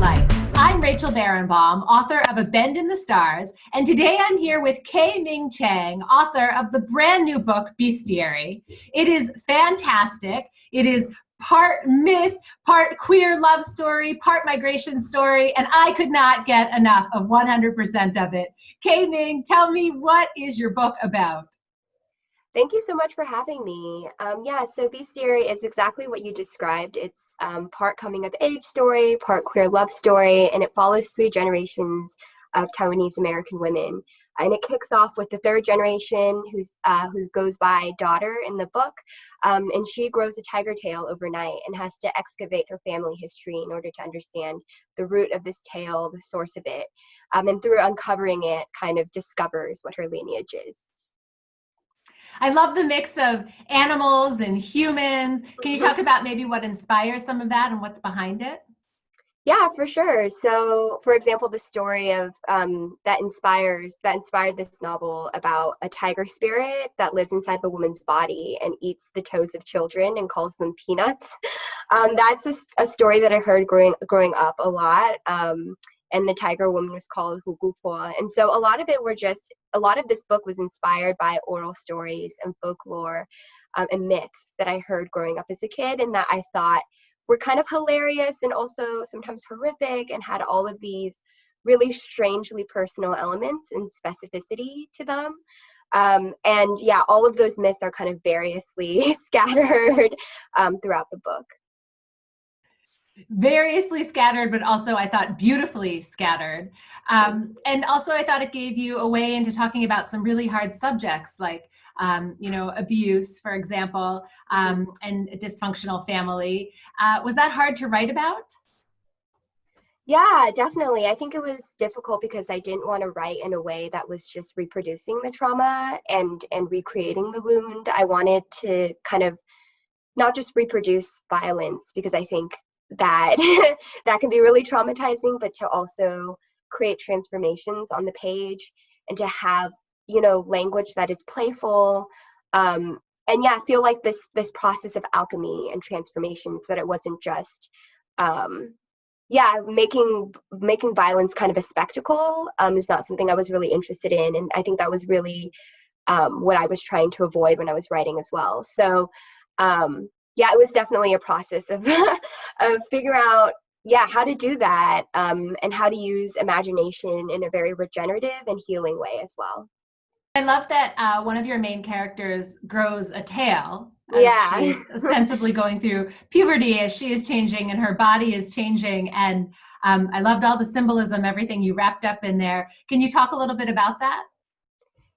Life. I'm Rachel Barenbaum, author of A Bend in the Stars, and today I'm here with K-Ming Chang, author of the brand new book, BESTIARY. It is fantastic. It is part myth, part queer love story, part migration story, and I could not get enough of 100% of it. K-Ming, tell me, what is your book about? Thank you so much for having me. So BESTIARY is exactly what you described. It's part coming of age story, part queer love story, and it follows 3 generations of Taiwanese American women. And it kicks off with the 3rd generation, who goes by daughter in the book, and she grows a tiger tail overnight and has to excavate her family history in order to understand the root of this tale, the source of it, and through uncovering it, kind of discovers what her lineage is. I love the mix of animals and humans. Can you talk about maybe what inspires some of that and what's behind it? Yeah, for sure. So, for example, the story of that inspired this novel about a tiger spirit that lives inside the woman's body and eats the toes of children and calls them peanuts. That's a story that I heard growing up a lot. And the tiger woman was called Hugupo. And so a lot of this book was inspired by oral stories and folklore and myths that I heard growing up as a kid, and that I thought were kind of hilarious and also sometimes horrific, and had all of these really strangely personal elements and specificity to them. All of those myths are kind of variously scattered throughout the book. Variously scattered, but also I thought beautifully scattered. And also I thought it gave you a way into talking about some really hard subjects like, abuse, for example, and a dysfunctional family. Was that hard to write about? Yeah, definitely. I think it was difficult because I didn't want to write in a way that was just reproducing the trauma and recreating the wound. I wanted to kind of not just reproduce violence, because I think that that can be really traumatizing, but to also create transformations on the page and to have, language that is playful. I feel like this process of alchemy and transformation, so that it wasn't just making violence kind of a spectacle, is not something I was really interested in. And I think that was really what I was trying to avoid when I was writing as well. So it was definitely a process of of figuring out how to do that, and how to use imagination in a very regenerative and healing way as well. I love that one of your main characters grows a tail as Yeah. she's ostensibly going through puberty, as she is changing and her body is changing. And I loved all the symbolism, everything you wrapped up in there. Can you talk a little bit about that?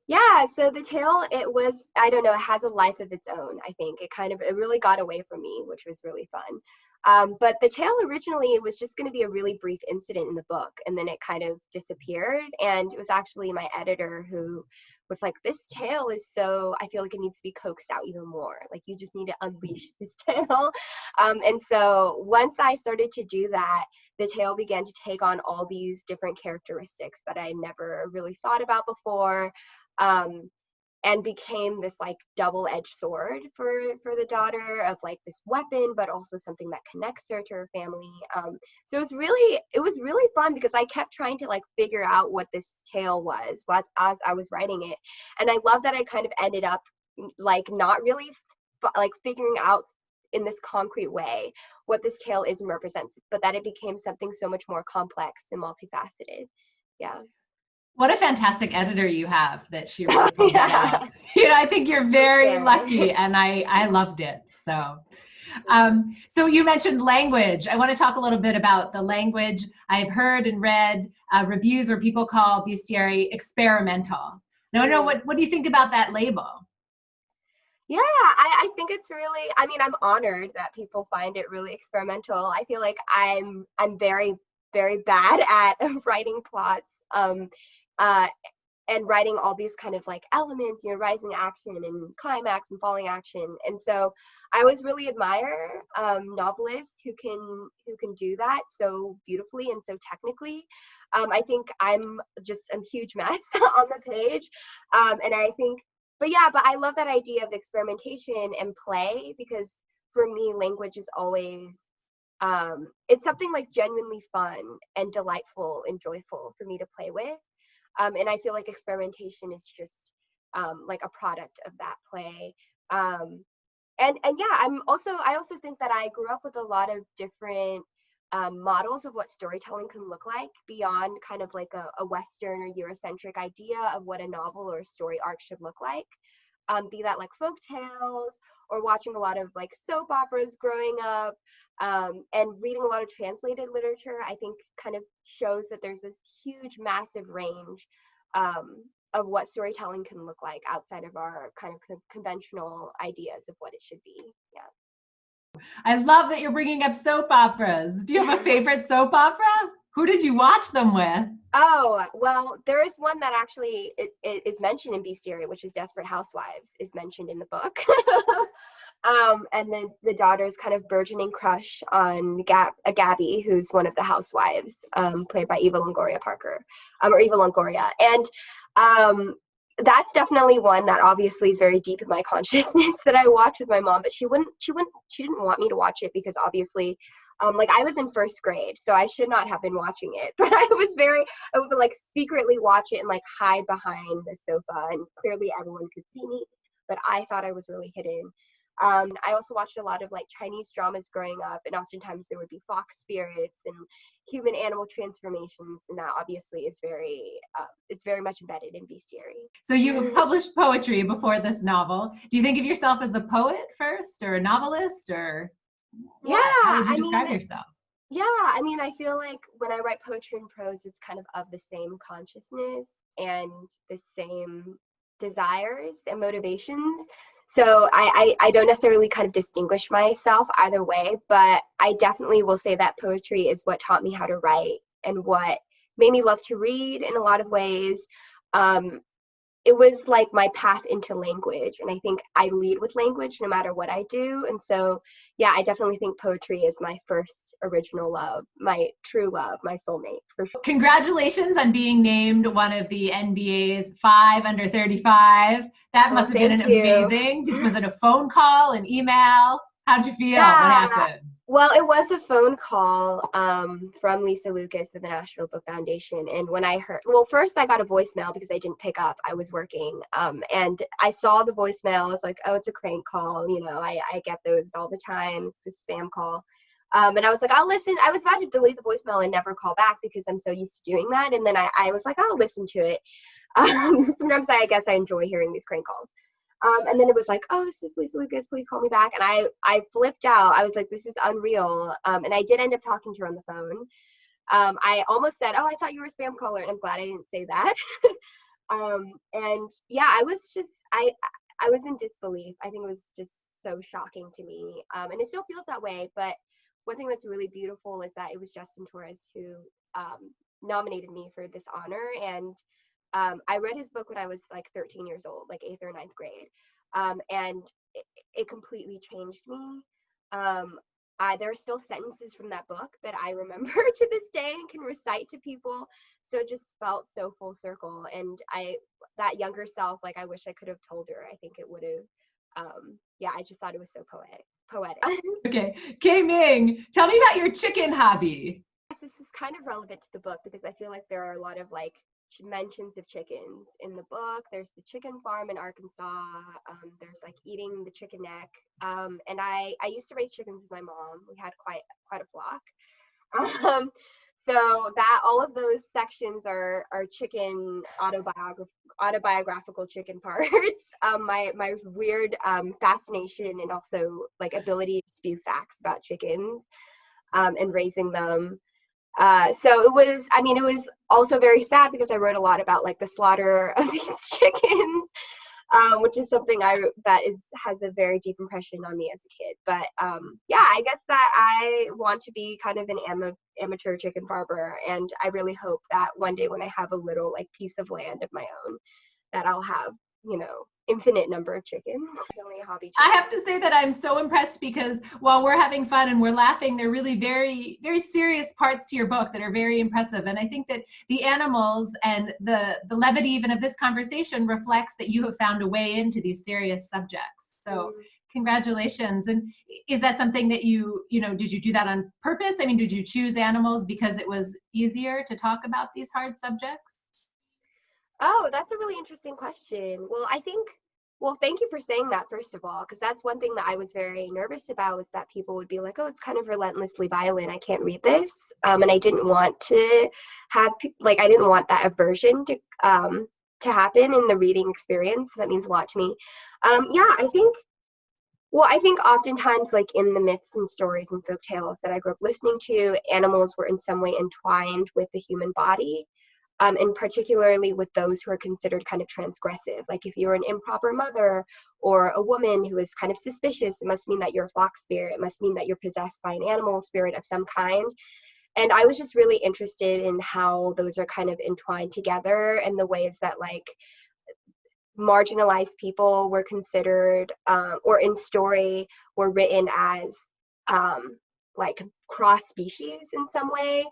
Yeah, so the tail, I don't know, it has a life of its own, I think. It really got away from me, which was really fun. But the tail originally, it was just going to be a really brief incident in the book, and then it kind of disappeared. And it was actually my editor who was like, this tail is I feel like it needs to be coaxed out even more. Like, you just need to unleash this tail. And so once I started to do that, the tail began to take on all these different characteristics that I never really thought about before. And became this like double-edged sword for the daughter, of like this weapon, but also something that connects her to her family. So it was really fun, because I kept trying to like figure out what this tale was as I was writing it. And I love that I kind of ended up like not really like figuring out in this concrete way what this tale is and represents, but that it became something so much more complex and multifaceted. Yeah. What a fantastic editor you have, that she really pulled that out. I think you're very lucky, and I loved it. So you mentioned language. I want to talk a little bit about the language. I've heard and read reviews where people call BESTIARY experimental. No, what do you think about that label? Yeah, I think it's really, I'm honored that people find it really experimental. I feel like I'm very, very bad at writing plots. And writing all these kind of like elements, rising action and climax and falling action. And so I always really admire novelists who can do that so beautifully and so technically. I think I'm just a huge mess on the page. And I think, but I love that idea of experimentation and play, because for me, language is always it's something like genuinely fun and delightful and joyful for me to play with. And I feel like experimentation is just like a product of that play. And yeah, I also think that I grew up with a lot of different models of what storytelling can look like beyond kind of like a Western or Eurocentric idea of what a novel or a story arc should look like. Be that like folk tales or watching a lot of like soap operas growing up, and reading a lot of translated literature, I think kind of shows that there's this huge, massive range of what storytelling can look like outside of our kind of conventional ideas of what it should be. I love that you're bringing up soap operas. Do you have a favorite soap opera? Who did you watch them with? Oh, well, there is one that actually it is mentioned in Bestiary, which is Desperate Housewives, is mentioned in the book. And then the daughter's kind of burgeoning crush on Gabby, who's one of the housewives, played by Eva Longoria Parker, or Eva Longoria. And that's definitely one that obviously is very deep in my consciousness that I watched with my mom, but she didn't want me to watch it because obviously, like I was in first grade, so I should not have been watching it, but I would like secretly watch it and like hide behind the sofa, and clearly everyone could see me, but I thought I was really hidden. I also watched a lot of like Chinese dramas growing up, and oftentimes there would be fox spirits and human animal transformations, and that obviously is it's very much embedded in Bestiary. So you published poetry before this novel. Do you think of yourself as a poet first, or a novelist, or what? Yeah, How would you describe yourself? Yeah, I mean, I feel like when I write poetry and prose, it's kind of the same consciousness and the same desires and motivations. So I don't necessarily kind of distinguish myself either way, but I definitely will say that poetry is what taught me how to write and what made me love to read in a lot of ways. It was like my path into language, and I think I lead with language no matter what I do. And so yeah, I definitely think poetry is my first original love, my true love, my soulmate, for sure. Congratulations on being named one of the NBA's 5 under 35. That must have been amazing. Was it a phone call, an email? How'd you feel? Yeah. What happened? Well, it was a phone call from Lisa Lucas of the National Book Foundation. And when I heard, well, first I got a voicemail because I didn't pick up. I was working. And I saw the voicemail. I was like, oh, it's a crank call. You know, I get those all the time. It's a spam call. And I was like, I'll listen. I was about to delete the voicemail and never call back because I'm so used to doing that. And then I was like, I'll listen to it. Sometimes I guess I enjoy hearing these crank calls. And then it was like, oh, this is Lisa Lucas, please call me back. And I flipped out. I was like, this is unreal. And I did end up talking to her on the phone. I almost said, oh, I thought you were a spam caller. And I'm glad I didn't say that. And yeah, I was in disbelief. I think it was just so shocking to me. And it still feels that way. But one thing that's really beautiful is that it was Justin Torres who nominated me for this honor. And I read his book when I was like 13 years old, like 8th or 9th grade. And it completely changed me. There are still sentences from that book that I remember to this day and can recite to people. So it just felt so full circle. And that younger self, like I wish I could have told her. I think it would have, yeah, I just thought it was so poetic. Okay, K-Ming, tell me about your chicken hobby. This is kind of relevant to the book because I feel like there are a lot of like mentions of chickens in the book. There's the chicken farm in Arkansas. There's like eating the chicken neck. And I used to raise chickens with my mom. We had quite a flock. So that all of those sections are chicken autobiographical chicken parts. My weird fascination and also like ability to spew facts about chickens and raising them. So it was also very sad because I wrote a lot about like the slaughter of these chickens, which is something has a very deep impression on me as a kid. But yeah, I guess that I want to be kind of an amateur chicken farmer, and I really hope that one day when I have a little like piece of land of my own, that I'll have, infinite number of chickens. Definitely a hobby chicken. I have to say that I'm so impressed because while we're having fun and we're laughing, there are really very, very serious parts to your book that are very impressive. And I think that the animals and the levity even of this conversation reflects that you have found a way into these serious subjects. So Congratulations. And is that something that did you do that on purpose? I mean, did you choose animals because it was easier to talk about these hard subjects? Oh, that's a really interesting question. Well, thank you for saying that, first of all, because that's one thing that I was very nervous about, was that people would be like, oh, it's kind of relentlessly violent. I can't read this. And I didn't want to I didn't want that aversion to happen in the reading experience. That means a lot to me. Yeah, I think oftentimes, like in the myths and stories and folk tales that I grew up listening to, animals were in some way entwined with the human body. And particularly with those who are considered kind of transgressive. Like if you're an improper mother or a woman who is kind of suspicious, it must mean that you're a fox spirit. It must mean that you're possessed by an animal spirit of some kind. And I was just really interested in how those are kind of entwined together, and the ways that like marginalized people were considered, or in story were written as like cross species in some way.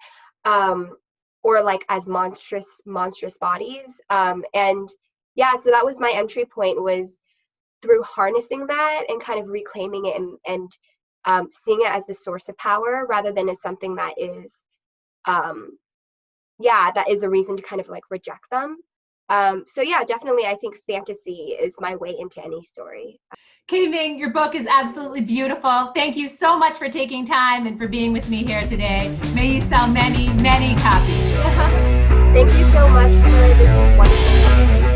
Or like as monstrous bodies. And yeah, so that was my entry point, was through harnessing that and kind of reclaiming it, and seeing it as the source of power rather than as something that is, that is a reason to kind of like reject them. So yeah, definitely I think fantasy is my way into any story. K-Ming, your book is absolutely beautiful. Thank you so much for taking time and for being with me here today. May you sell many, many copies. Thank you so much for this wonderful conversation.